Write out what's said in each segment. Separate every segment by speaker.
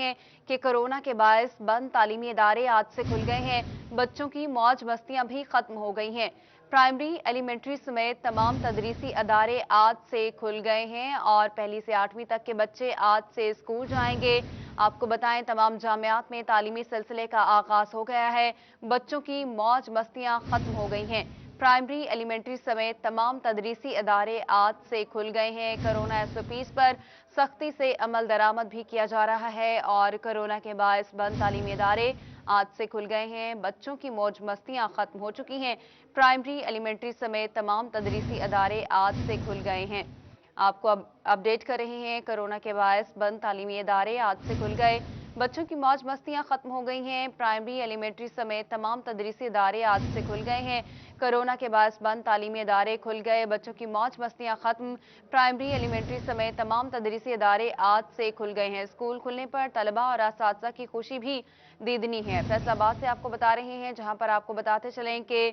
Speaker 1: हैं कि कोरोना के बायस बंद तालीमी इदारे आज से खुल गए हैं। बच्चों की मौज मस्तियां भी खत्म हो गई हैं। प्राइमरी, एलिमेंट्री समेत तमाम तदरीसी अदारे आज से खुल गए हैं और पहली से 8वीं तक के बच्चे आज से स्कूल जाएंगे। आपको बताएं, तमाम जामियात में तालीमी सिलसिले का आगाज हो गया है। बच्चों की मौज मस्तियां खत्म हो गई हैं। प्राइमरी, एलिमेंट्री समेत तमाम तदरीसी अदारे आज से खुल गए हैं। कोरोना SOPs पर सख्ती से अमल दरामद भी किया जा रहा है और कोरोना के बायस बंद तालीमी इदारे आज से खुल गए हैं। बच्चों की मौज मस्तियां खत्म हो चुकी हैं। प्राइमरी, एलिमेंट्री समेत तमाम तदरीसी अदारे आज से खुल गए हैं। आपको अपडेट कर रहे हैं, कोरोना के बायस बंद तालीमी इदारे आज से खुल गए। बच्चों की मौज मस्तियां खत्म हो गई हैं। प्राइमरी, एलिमेंट्री समेत तमाम तदरीसी इदारे आज से खुल गए हैं। कोरोना के बायस बंद तालीमी इदारे खुल गए। बच्चों की मौज मस्तियां खत्म। प्राइमरी, एलिमेंट्री समेत तमाम तदरीसी इदारे आज से खुल गए हैं। स्कूल खुलने पर तलबा और असातिज़ा की खुशी भी दीदनी है। फैसलाबाद से आपको बता रहे हैं, जहां पर आपको बताते चलें कि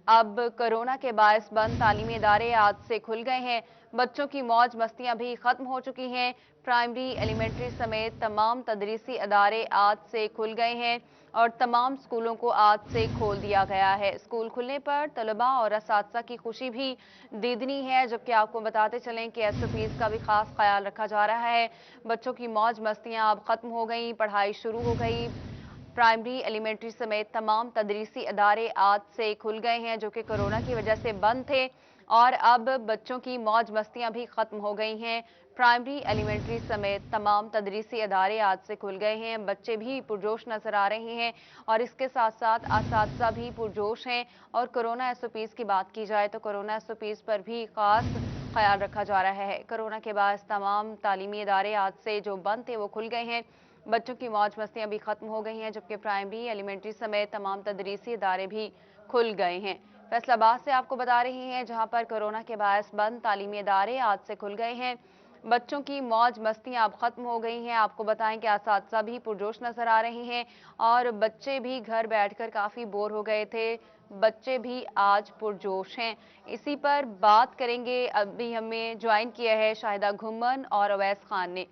Speaker 1: अब कोरोना के बायस बंद तालीमी इदारे आज से खुल गए हैं। बच्चों की मौज मस्तियां भी खत्म हो चुकी हैं। प्राइमरी, एलिमेंट्री समेत तमाम तदरीसी अदारे आज से खुल गए हैं और तमाम स्कूलों को आज से खोल दिया गया है। स्कूल खुलने पर तलबा और असातिज़ा की खुशी भी दीदनी है, जबकि आपको बताते चलें कि SOPs का भी खास ख्याल रखा जा रहा है। बच्चों की मौज मस्तियां अब खत्म हो गई, पढ़ाई शुरू हो गई। प्राइमरी, एलिमेंट्री समेत तमाम तदरीसी अदारे आज से खुल गए हैं, जो कि कोरोना की वजह से बंद थे और अब बच्चों की मौज मस्तियां भी खत्म हो गई हैं। प्राइमरी, एलिमेंट्री समेत तमाम तदरीसी अदारे आज से खुल गए हैं। बच्चे भी पुरजोश नजर आ रहे हैं और इसके साथ साथ असातिज़ा भी पुरजोश हैं। और कोरोना SOPs की बात की जाए तो कोरोना SOPs पर भी खास ख्याल रखा जा रहा है। कोरोना के बाद तमाम तालीमी इदारे आज से जो बंद थे वो खुल गए हैं। बच्चों की मौज मस्तियां भी खत्म हो गई हैं, जबकि प्राइमरी, एलिमेंट्री समेत तमाम तदरीसी इदारे भी खुल गए हैं। फैसलाबाद से आपको बता रहे हैं, जहां पर कोरोना के बायस बंद तालीमी इदारे आज से खुल गए हैं। बच्चों की मौज मस्तियां अब खत्म हो गई हैं। आपको बताएं कि असातिज़ा भी पुरजोश नजर आ रहे हैं और बच्चे भी घर बैठकर काफ़ी बोर हो गए थे। बच्चे भी आज पुरजोश हैं। इसी पर बात करेंगे। अभी हमें ज्वाइन किया है शाहिदा घुम्मन और अवैस खान ने।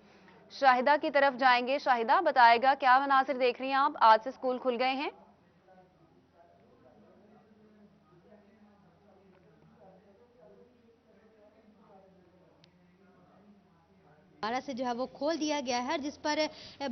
Speaker 1: शाहिदा की तरफ जाएंगे। शाहिदा, बताएगा क्या मनासिर देख रही हैं आप? आज से स्कूल खुल गए हैं।
Speaker 2: दोबारा से जो है वो खोल दिया गया है, जिस पर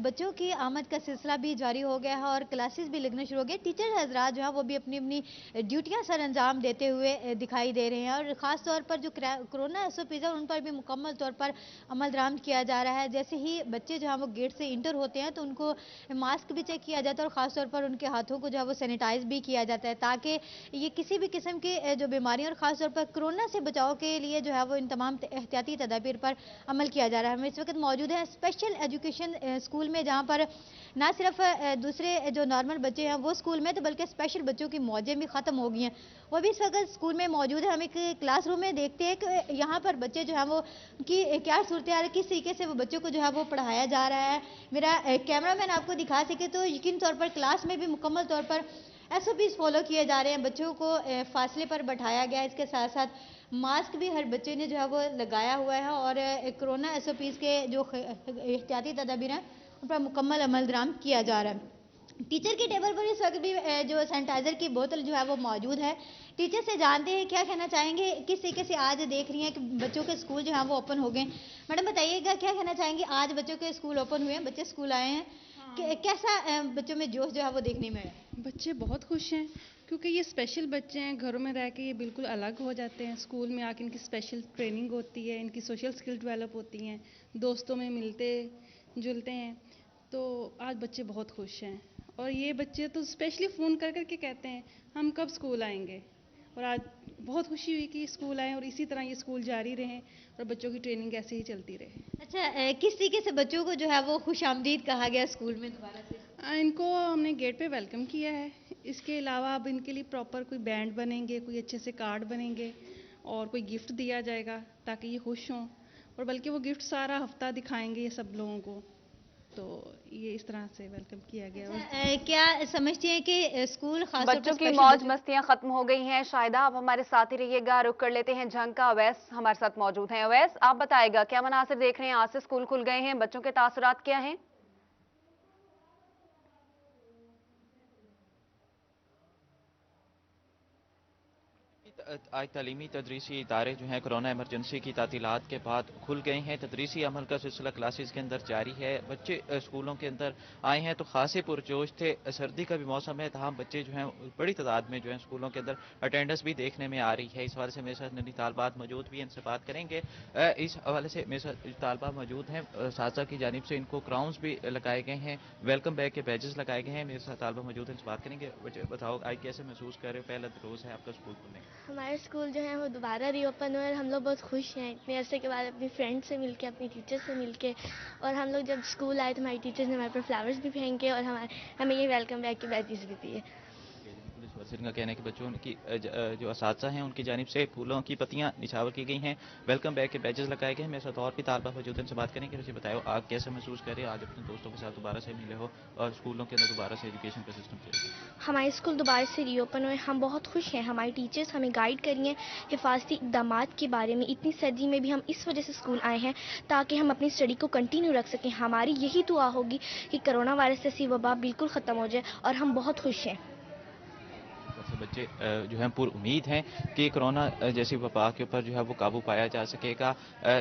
Speaker 2: बच्चों की आमद का सिलसिला भी जारी हो गया है और क्लासेस भी लगना शुरू हो गए। टीचर हजरात जो है वो भी अपनी अपनी ड्यूटियां सर अंजाम देते हुए दिखाई दे रहे हैं और ख़ास तौर पर जो कोरोना SOPs है उन पर भी मुकम्मल तौर पर अमल दरामद किया जा रहा है। जैसे ही बच्चे जो है वो गेट से इंटर होते हैं तो उनको मास्क भी चेक किया जाता है और ख़ास तौर पर उनके हाथों को जो है वो सैनिटाइज भी किया जाता है, ताकि ये किसी भी किस्म की जो बीमारियाँ और ख़ास तौर पर कोरोना से बचाव के लिए जो है वो इन तमाम एहतियाती तदाबीर पर अमल किया जा रहा है। हम इस वक्त मौजूद हैं स्पेशल एजुकेशन स्कूल में, जहां पर ना सिर्फ दूसरे जो नॉर्मल बच्चे हैं वो स्कूल में, तो बल्कि स्पेशल बच्चों की मौजें भी ख़त्म हो गई हैं। वो भी इस वक्त स्कूल में मौजूद है। हम एक क्लासरूम में देखते हैं कि यहाँ पर बच्चे जो हैं वो की क्या सूरत है, किस तरीके से वो बच्चों को जो है वो पढ़ाया जा रहा है। मेरा कैमरामैन आपको दिखा सके तो यकीन तौर पर क्लास में भी मुकम्मल तौर पर SOPs फॉलो किए जा रहे हैं। बच्चों को फासले पर बैठाया गया है। इसके साथ साथ मास्क भी हर बच्चे ने जो है वो लगाया हुआ है और कोरोना SOPs के जो एहतियाती तदाबीर हैं उन पर मुकम्मल अमल दरामद किया जा रहा है। टीचर के टेबल पर इस वक्त भी जो सैनिटाइजर की बोतल जो है वो मौजूद है। टीचर से जानते हैं क्या कहना चाहेंगे, किस तरीके से आज देख रही हैं कि बच्चों के स्कूल जो है वो ओपन हो गए। मैडम बताइएगा, क्या कहना चाहेंगे, आज बच्चों के स्कूल ओपन हुए हैं, बच्चे स्कूल आए हैं, कैसा बच्चों में जोश जो है वो देखने में आया?
Speaker 3: बच्चे बहुत खुश हैं क्योंकि ये स्पेशल बच्चे हैं। घरों में रह के ये बिल्कुल अलग हो जाते हैं। स्कूल में आके इनकी स्पेशल ट्रेनिंग होती है, इनकी सोशल स्किल डेवलप होती हैं, दोस्तों में मिलते जुलते हैं। तो आज बच्चे बहुत खुश हैं और ये बच्चे तो स्पेशली फ़ोन कर कर के कहते हैं हम कब स्कूल आएंगे। और आज बहुत खुशी हुई कि स्कूल आए और इसी तरह ये स्कूल जारी रहें और बच्चों की ट्रेनिंग ऐसे ही चलती रहे।
Speaker 2: अच्छा, किस तरीके से बच्चों को जो है वो खुश आमदीद कहा गया स्कूल में दोबारा से?
Speaker 3: इनको हमने गेट पे वेलकम किया है। इसके अलावा अब इनके लिए प्रॉपर कोई बैंड बनेंगे, कोई अच्छे से कार्ड बनेंगे और कोई गिफ्ट दिया जाएगा ताकि ये खुश हों। और बल्कि वो गिफ्ट सारा हफ्ता दिखाएंगे ये सब लोगों को। तो ये इस तरह से वेलकम किया गया।
Speaker 2: क्या समझती हैं कि स्कूल खास
Speaker 1: बच्चों की मौज मस्तियां खत्म हो गई हैं? शाहिदा, आप हमारे साथ ही रहिएगा। रुक कर लेते हैं जंग का। अवैस हमारे साथ मौजूद हैं। अवैस, आप बताएगा क्या मनासिर देख रहे हैं? आज से स्कूल खुल गए हैं, बच्चों के तासुरात क्या हैं?
Speaker 4: आज तालीमी तदरीसी इदारे जो हैं कोरोना एमरजेंसी की तातीलात के बाद खुल गए हैं। तदरीसी अमल का सिलसिला क्लासेस के अंदर जारी है। बच्चे स्कूलों के अंदर आए हैं तो खासे पुरजोश थे। सर्दी का भी मौसम है, तमाम बच्चे जो हैं बड़ी तादाद में जो हैं स्कूलों के अंदर अटेंडेंस भी देखने में आ रही है। इस हवाले से मेरे साथ ननी तालबात मौजूद भी हैं, इनसे बात करेंगे। इस हवाले से मेरे साथ तालबा मौजूद हैं, साजा की जानिब से इनको क्राउन्स भी लगाए गए हैं, वेलकम बैग के बैजेस लगाए गए हैं। मेरे साथ तालबा मौजूद हैं, इनसे बात करेंगे। बताओ आज कैसे महसूस कर रहे हो, पहला रोज़ है आपका स्कूल खुलने?
Speaker 5: हमारे स्कूल जो है वो दोबारा रीओपन हुआ है और हम लोग बहुत खुश हैं इतने अरसे के बाद अपनी फ्रेंड से मिलके, अपनी टीचर से मिलके। और हम लोग जब स्कूल आए तो हमारी टीचर्स ने हमारे पर फ्लावर्स भी फेंके और हमें ये वेलकम बैग के बैजेस भी दिए।
Speaker 4: का कहना है कि बच्चों की जो असातिज़ा हैं उनकी जानिब से फूलों की पत्तियां निछावर की गई हैं, वेलकम बैग के बैजेस लगाए गए हैं। मेरे साथ और भी तालबा मौजूद हैं, उनसे बात करेंगे। मुझे बताओ आप कैसे महसूस कर रहे हो, आज अपने दोस्तों के साथ दोबारा से मिले हो और स्कूलों के अंदर दोबारा से एजुकेशन का सिस्टम चल।
Speaker 5: हमारे स्कूल दोबारा से रीओपन हुए, हम बहुत खुश हैं। हमारी टीचर्स हमें गाइड करी हैं हिफाजती इक़दाम के बारे में। इतनी सर्दी में भी हम इस वजह से स्कूल आए हैं ताकि हम अपनी स्टडी को कंटिन्यू रख सकें। हमारी यही दुआ होगी कि कोरोना वायरस जैसी वबा बिल्कुल ख़त्म हो जाए और हम बहुत खुश हैं।
Speaker 4: बच्चे जो हैं पुर उम्मीद हैं कि कोरोना जैसी वबा के ऊपर जो है वो काबू पाया जा सकेगा।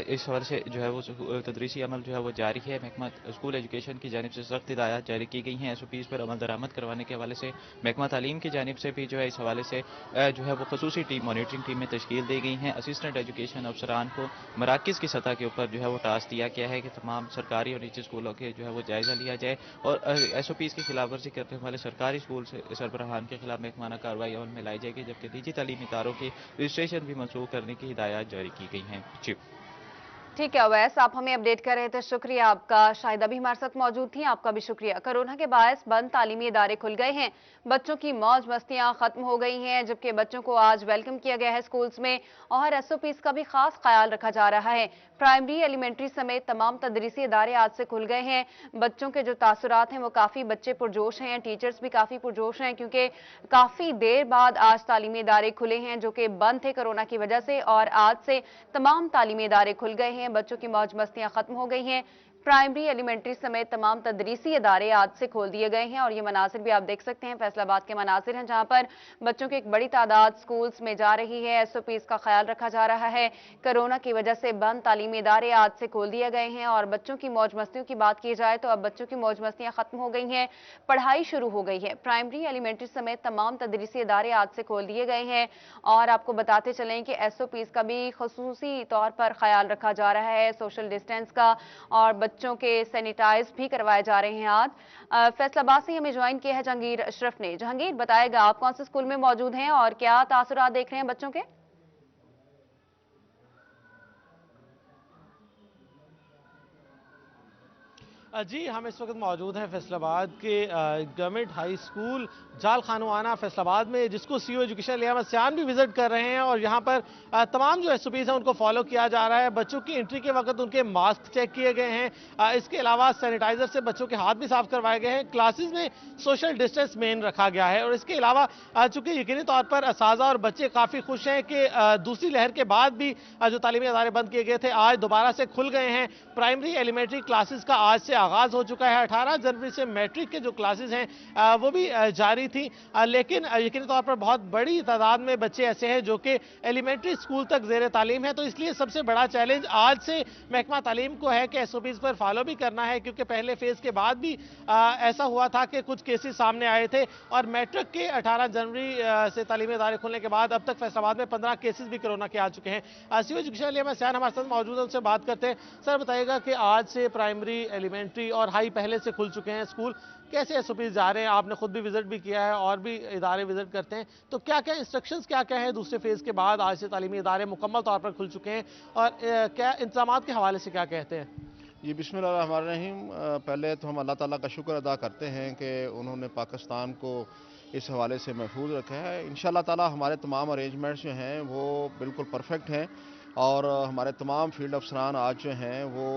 Speaker 4: इस हवाले से जो है वो तदरीसी अमल जो है वो जारी है। महकमा स्कूल एजुकेशन की जानिब से सख्त हिदायत जारी की गई हैं। SOPs पर अमल दरामद करवाने के हवाले से महकमा तालीम की जानिब से भी जो है इस हवाले से जो है वो खसूसी टीम, मॉनिटरिंग टीमें तश्कील दी गई हैं। असिस्टेंट एजुकेशन अफसरान को मराकज़ की सतह के ऊपर जो है वो टास्क दिया गया है कि तमाम सरकारी और निजी स्कूलों के जो है वो जायज़ा लिया जाए और SOPs की खिलाफ वर्जी करने वाले सरकारी स्कूल से सरबराहान के खिलाफ महकमाना कार्रवाई अमल में लाई जाएगी, जबकि निजी तालीमी इदारों की रजिस्ट्रेशन भी मनसूख करने की हिदायत जारी की गई हैं।
Speaker 1: ठीक है अवैस, आप हमें अपडेट कर रहे थे, शुक्रिया आपका। शाहिदा भी हमारे साथ मौजूद थी, आपका भी शुक्रिया। कोरोना के बायस बंद तालीमी इदारे खुल गए हैं, बच्चों की मौज मस्तियां खत्म हो गई हैं, जबकि बच्चों को आज वेलकम किया गया है स्कूल्स में और SOPs का भी खास ख्याल रखा जा रहा है। प्राइमरी, एलिमेंट्री समेत तमाम तदरीसी इदारे आज से खुल गए हैं। बच्चों के जो तासुरात हैं वो काफ़ी बच्चे पुरजोश हैं, टीचर्स भी काफ़ी पुरजोश हैं क्योंकि काफ़ी देर बाद आज तालीमी इदारे खुले हैं जो कि बंद थे कोरोना की वजह से, और आज से तमाम तालीमी इदारे खुल गए हैं। बच्चों की मौज मस्तियां खत्म हो गई हैं। प्राइमरी, एलिमेंट्री समेत तमाम तदरीसी इदारे आज से खोल दिए गए हैं और ये मनासिर भी आप देख सकते हैं, फैसलाबाद के मनासिर हैं जहां पर बच्चों की एक बड़ी तादाद स्कूल्स में जा रही है। SOPs का ख्याल रखा जा रहा है। कोरोना की वजह से बंद तालीमी इदारे आज से खोल दिए गए हैं और बच्चों की मौज मस्तियों की बात की जाए तो अब बच्चों की मौज मस्तियां खत्म हो गई हैं, पढ़ाई शुरू हो गई है। प्राइमरी, एलिमेंट्री समेत तमाम तदरीसी इदारे आज से खोल दिए गए हैं और आपको बताते चलें कि SOPs का भी खसूसी तौर पर ख्याल रखा जा रहा है, सोशल डिस्टेंस का, और बच्चों के सैनिटाइज भी करवाए जा रहे हैं। आज फैसलाबाद से हमें ज्वाइन किया है जहांगीर अशरफ ने। जहांगीर, बताएगा आप कौन से स्कूल में मौजूद हैं और क्या तासुरात देख रहे हैं बच्चों के?
Speaker 6: जी, हम इस वक्त मौजूद हैं फैसलाबाद के गवर्नमेंट हाई स्कूल जाल खानवाना फैसलाबाद में, जिसको CO एजुकेशन लिया मस्यान भी विजिट कर रहे हैं और यहाँ पर तमाम जो SOPs हैं उनको फॉलो किया जा रहा है। बच्चों की एंट्री के वक्त उनके मास्क चेक किए गए हैं, इसके अलावा सैनिटाइजर से बच्चों के हाथ भी साफ करवाए गए हैं। क्लासेस में सोशल डिस्टेंस मेन रखा गया है और इसके अलावा चूंकि यकीनी तौर पर असातिज़ा और बच्चे काफ़ी खुश हैं कि दूसरी लहर के बाद भी जो तालीमी इदारे बंद किए गए थे आज दोबारा से खुल गए हैं। प्राइमरी, एलिमेंट्री क्लासेस का आज से आगाज हो चुका है। 18 जनवरी से मैट्रिक के जो क्लासेस हैं वो भी जारी थी, लेकिन यकीनी तौर पर बहुत बड़ी तादाद में बच्चे ऐसे हैं जो कि एलिमेंट्री स्कूल तक ज़ेर तालीम है। तो इसलिए सबसे बड़ा चैलेंज आज से महकमा तालीम को है कि SOPs पर फॉलो भी करना है, क्योंकि पहले फेज के बाद भी ऐसा हुआ था कि कुछ केसेस सामने आए थे और मैट्रिक के 18 जनवरी से तालीमी इदारे खुलने के बाद अब तक फैसलाबाद में 15 केसेस भी कोरोना के आ चुके हैं। CO एजुकेशन लिया मस्यान हमारे साथ मौजूद है, उनसे बात करते हैं। सर, बताइएगा कि आज से प्राइमरी, एलिमेंट्री और हाई पहले से खुल चुके हैं स्कूल, कैसे SOPs जा रहे हैं? आपने खुद भी विजिट भी किया है और भी इदारे विजिट करते हैं, तो क्या क्या इंस्ट्रक्शंस क्या क्या है दूसरे फेज के बाद? आज से तालीमी इदारे मुकम्मल तौर पर खुल चुके हैं और क्या इंतजाम के हवाले से क्या कहते हैं?
Speaker 7: जी, बिस्मिल्लाहिर्रहमानिर्रहीम। पहले तो हम अल्लाह ताला का शुक्र अदा करते हैं कि उन्होंने पाकिस्तान को इस हवाले से महफूज रखा है। इंशाअल्लाह ताला हमारे तमाम अरेंजमेंट्स जो हैं वो बिल्कुल परफेक्ट हैं और हमारे तमाम फील्ड अफसरान आज जो हैं वो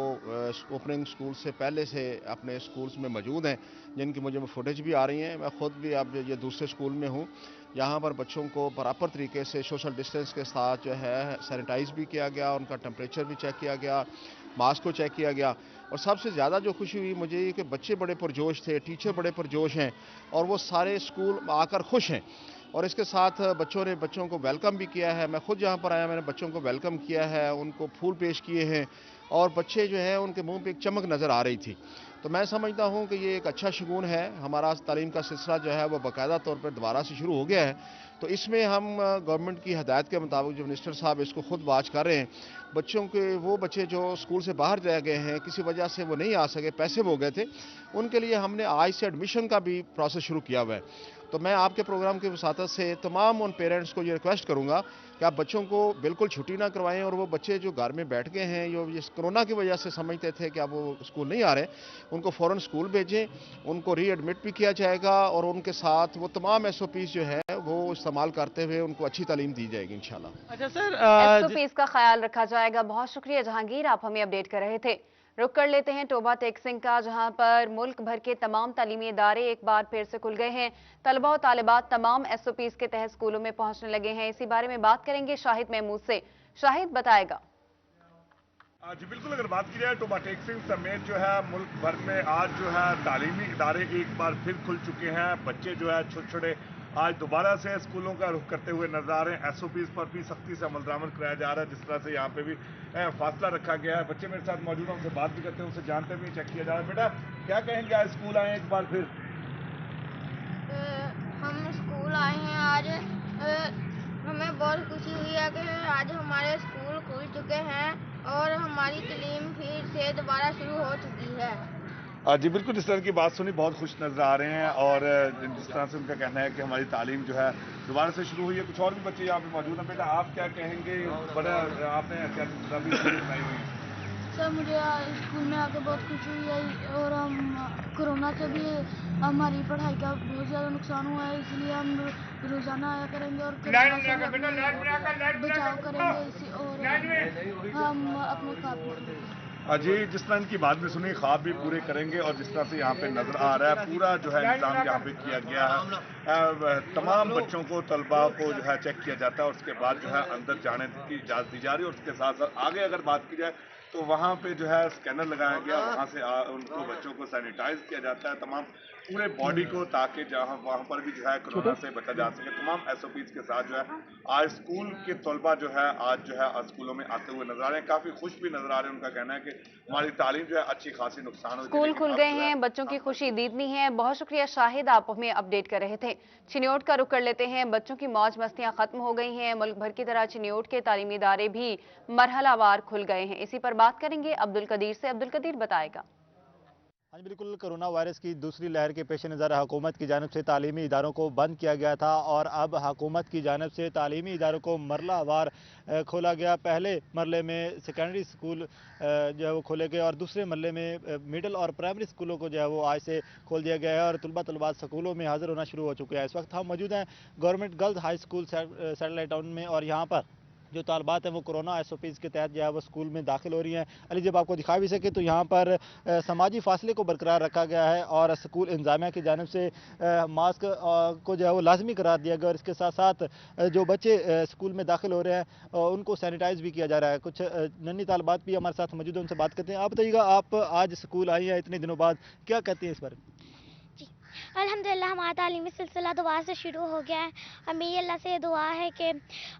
Speaker 7: ओपनिंग स्कूल से पहले से अपने स्कूल्स में मौजूद हैं, जिनकी मुझे फुटेज भी आ रही हैं। मैं ख़ुद भी अब ये दूसरे स्कूल में हूँ, यहाँ पर बच्चों को बराबर तरीके से सोशल डिस्टेंस के साथ जो है सैनिटाइज भी किया गया, उनका टेम्परेचर भी चेक किया गया, मास्क को चेक किया गया। और सबसे ज़्यादा जो खुशी हुई मुझे ये कि बच्चे बड़े पुरजोश थे, टीचर बड़े पुरजोश हैं और वो सारे स्कूल आकर खुश हैं। اور اس کے ساتھ بچوں نے بچوں کو ویلکم بھی کیا ہے. میں خود یہاں پر آیا, میں نے بچوں کو ویلکم کیا ہے, ان کو پھول پیش کیے ہیں, اور بچے جو ہیں ان کے منہ پہ ایک چمک نظر آ رہی تھی. تو میں سمجھتا ہوں کہ یہ ایک اچھا شگون ہے. ہمارا تعلیم کا سلسلہ جو ہے وہ باقاعدہ طور پر دوبارہ سے شروع ہو گیا ہے. تو اس میں ہم گورنمنٹ کی ہدایت کے مطابق جو منسٹر صاحب اس کو خود واچ کر رہے ہیں, بچوں کے وہ بچے جو اسکول سے باہر رہ گئے ہیں, کسی وجہ سے وہ نہیں آ سکے, پیسے ہو گئے تھے, ان کے لیے ہم نے آج سے ایڈمیشن کا بھی پروسیس شروع کیا ہوا ہے. تو میں آپ کے پروگرام کی وساطت سے تمام ان پیرنٹس کو یہ ریکویسٹ کروں گا کہ آپ بچوں کو بالکل چھٹی نہ کروائیں, اور وہ بچے جو گھر میں بیٹھ گئے ہیں, جو اس کرونا کی وجہ سے سمجھتے تھے کہ اب وہ اسکول نہیں آ رہے, ان کو فوراً اسکول بھیجیں, ان کو ری ایڈمٹ بھی کیا جائے گا, اور ان کے ساتھ وہ تمام ایس او پیز جو ہے وہ استعمال کرتے ہوئے ان کو اچھی تعلیم دی جائے گی انشاءاللہ.
Speaker 6: اچھا سر,
Speaker 1: SOPs کا خیال رکھا جائے گا. بہت شکریہ جہانگیر, آپ ہمیں اپڈیٹ کر رہے تھے. رخ کر لیتے ہیں ٹوبہ ٹیکسنگ کا, جہاں پر ملک بھر کے تمام تعلیمی ادارے ایک بار پھر سے کھل گئے ہیں. طلبہ و طالبات تمام SOPs کے تحت اسکولوں میں پہنچنے لگے ہیں. اسی بارے میں بات کریں گے شاہد محمود سے. شاہد بتائے گا.
Speaker 8: جی بالکل, اگر بات کی جائے ٹوبہ ٹیکسنگ سمیت جو ہے ملک بھر میں آج جو ہے تعلیمی ادارے ایک بار پھر کھل چکے ہیں. بچے جو ہے چھوٹے چھوٹے آج دوبارہ سے اسکولوں کا رخ کرتے ہوئے نظر آ رہے ہیں. SOPs پر بھی سختی سے عمل درآمد کرایا جا رہا ہے, جس طرح سے یہاں پہ بھی فاصلہ رکھا گیا ہے. بچے میرے ساتھ موجود ہیں, ان سے بات بھی کرتے ہیں, ان سے جانتے بھی, چیک کیا جا رہا ہے. بیٹا کیا کہیں گے, آج اسکول آئے ہیں ایک بار پھر؟
Speaker 9: ہم اسکول آئے ہیں آج, ہمیں بہت خوشی ہوئی ہے کہ آج ہمارے اسکول کھل چکے ہیں اور ہماری تعلیم پھر سے دوبارہ شروع ہو چکی ہے.
Speaker 8: جی بالکل, جس طرح کی بات سنی بہت خوش نظر آ رہے ہیں, اور جس طرح سے ان کا کہنا ہے کہ ہماری تعلیم جو ہے دوبارہ سے شروع ہوئی ہے. کچھ اور بھی بچے یہاں پہ موجود ہیں. بیٹا آپ کیا کہیں گے, بڑا آپ نے احتیاطی تدابیر اپنائی ہوئی ہیں؟
Speaker 9: سر مجھے اسکول میں آ کے بہت خوشی ہوئی ہے, اور ہم کورونا سے بھی ہماری پڑھائی کا بہت زیادہ نقصان ہوا ہے, اس لیے ہم روزانہ آیا کریں گے اور کورونا سے بچاؤ کریں گے, اور ہم اپنے خواب پورے کریں گے.
Speaker 8: جی جس طرح ان کی بات بھی سنی, خواب بھی پورے کریں گے, اور جس طرح سے یہاں پہ نظر آ رہا ہے پورا جو ہے انتظام یہاں پہ کیا گیا ہے. تمام بچوں کو, طلباء کو جو ہے چیک کیا جاتا ہے, اور اس کے بعد جو ہے اندر جانے کی اجازت دی جا رہی ہے. اور اس کے ساتھ ساتھ آگے اگر بات کی جائے تو وہاں پہ جو ہے اسکینر لگایا گیا, وہاں سے ان کو بچوں کو سینیٹائز کیا جاتا ہے تمام پورے باڈی کو, تاکہ جہاں وہاں پر بھی جو ہے کورونا سے بچا جا سکے. تمام SOPs کے ساتھ جو ہے آج اسکول کے طلباء جو ہے آج جو ہے اسکولوں میں آتے ہوئے نظر آ رہے ہیں, کافی خوش بھی نظر آ رہے ہیں. ان کا کہنا ہے کہ ہماری تعلیم جو ہے اچھی خاصی نقصان ہوئی.
Speaker 1: اسکول کھل گئے ہیں, بچوں کی خوشی دیدنی ہے. بہت شکریہ شاہد, آپ ہمیں اپڈیٹ کر رہے تھے. چنیوٹ کا رخ کر لیتے ہیں. بچوں کی موج مستیاں ختم ہو گئی ہیں. ملک بھر کی طرح چنیوٹ کے تعلیمی ادارے بھی مرحلہ وار کھل گئے ہیں. اسی پر بات کریں گے عبدالقدیر سے. عبدالقدیر بتائے گا.
Speaker 10: ہاں بالکل, کرونا وائرس کی دوسری لہر کے پیش نظر حکومت کی جانب سے تعلیمی اداروں کو بند کیا گیا تھا, اور اب حکومت کی جانب سے تعلیمی اداروں کو مرحلہ وار کھولا گیا. پہلے مرحلے میں سیکنڈری اسکول جو ہے وہ کھولے گئے, اور دوسرے مرحلے میں مڈل اور پرائمری اسکولوں کو جو ہے وہ آج سے کھول دیا گیا ہے, اور طلباء اسکولوں میں حاضر ہونا شروع ہو چکے ہیں. اس وقت ہم موجود ہیں government girls high school satellite town میں, اور یہاں پر جو طالبات ہیں وہ کورونا SOPs کے تحت جو ہے وہ اسکول میں داخل ہو رہی ہیں. علی جب آپ کو دکھا بھی سکے تو یہاں پر سماجی فاصلے کو برقرار رکھا گیا ہے, اور اسکول انتظامیہ کی جانب سے ماسک کو جو ہے وہ لازمی قرار دیا گیا, اور اس کے ساتھ ساتھ جو بچے اسکول میں داخل ہو رہے ہیں ان کو سینیٹائز بھی کیا جا رہا ہے. کچھ ننھی طالبات بھی ہمارے ساتھ موجود ہیں, ان سے بات کرتے ہیں. آپ بتائیے گا, آپ آج اسکول آئی ہیں اتنے دنوں بعد, کیا کہتی ہیں اس بارے میں؟
Speaker 5: الحمدللہ ہمارا تعلیمی سلسلہ دوبارہ سے شروع ہو گیا ہے. ہمیں یہ اللہ سے دعا ہے کہ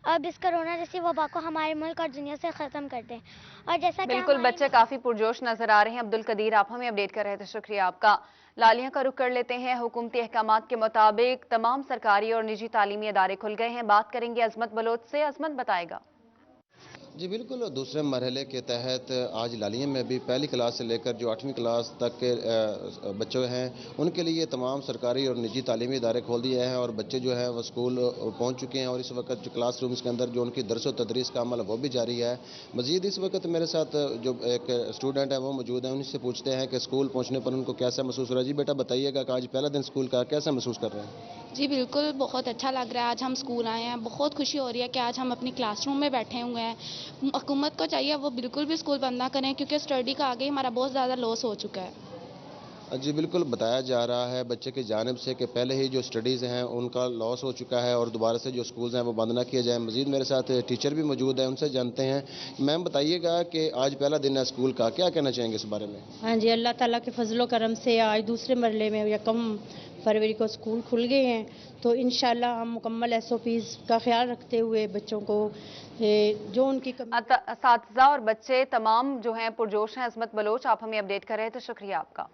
Speaker 5: اب اس کرونا جیسی وبا کو ہمارے ملک اور دنیا سے ختم کر دیں. اور جیسا کہ
Speaker 1: بالکل, بچے کافی پرجوش نظر آ رہے ہیں. عبدالقدیر, آپ ہمیں اپڈیٹ کر رہے تھے, شکریہ آپ کا. لالیاں کا رخ کر لیتے ہیں. حکومتی احکامات کے مطابق تمام سرکاری اور نجی تعلیمی ادارے کھل گئے ہیں. بات کریں گے عظمت بلوچ سے. عظمت بتائے گا.
Speaker 11: جی بالکل, دوسرے مرحلے کے تحت آج لالیاں میں بھی پہلی کلاس سے لے کر جو 8ویں کلاس تک کے بچے ہیں ان کے لیے تمام سرکاری اور نجی تعلیمی ادارے کھول دیے ہیں, اور بچے جو ہیں وہ اسکول پہنچ چکے ہیں, اور اس وقت جو کلاس رومز کے اندر جو ان کی درس و تدریس کا عمل وہ بھی جاری ہے. مزید اس وقت میرے ساتھ جو ایک اسٹوڈنٹ ہے وہ موجود ہیں, ان سے پوچھتے ہیں کہ اسکول پہنچنے پر ان کو کیسا محسوس ہو رہا ہے. جی بیٹا بتائیے گا کہ آج پہلا دن اسکول کا کیسا محسوس کر رہے ہیں؟
Speaker 12: جی بالکل, بہت اچھا لگ رہا ہے. آج ہم اسکول آئے ہیں, بہت خوشی ہو رہی ہے کہ آج ہم اپنی کلاس روم میں بیٹھے ہوئے ہیں. حکومت کو چاہیے وہ بالکل بھی اسکول بند نہ کریں, کیونکہ اسٹڈی کا آگے ہمارا بہت زیادہ لاس ہو چکا ہے.
Speaker 11: جی بالکل, بتایا جا رہا ہے بچے کی جانب سے کہ پہلے ہی جو اسٹڈیز ہیں ان کا لاس ہو چکا ہے, اور دوبارہ سے جو اسکولز ہیں وہ بند نہ کیے جائیں. مزید میرے ساتھ ٹیچر بھی موجود ہیں, ان سے جانتے ہیں. میم بتائیے گا کہ آج پہلا دن ہے اسکول کا, کیا کہنا چاہیں گے اس بارے میں؟
Speaker 13: ہاں جی, اللہ تعالیٰ کے فضل و کرم سے آج دوسرے مرحلے میں یکم फरवरी को स्कूल खुल गए हैं, तो इंशाल्लाह हम मुकम्मल SOPs का ख्याल रखते हुए बच्चों को जो उनकी
Speaker 1: असातिज़ा और बच्चे तमाम जो हैं पुरजोश हैं। अज़मत बलोच, आप हमें अपडेट कर रहे थे, शुक्रिया आपका।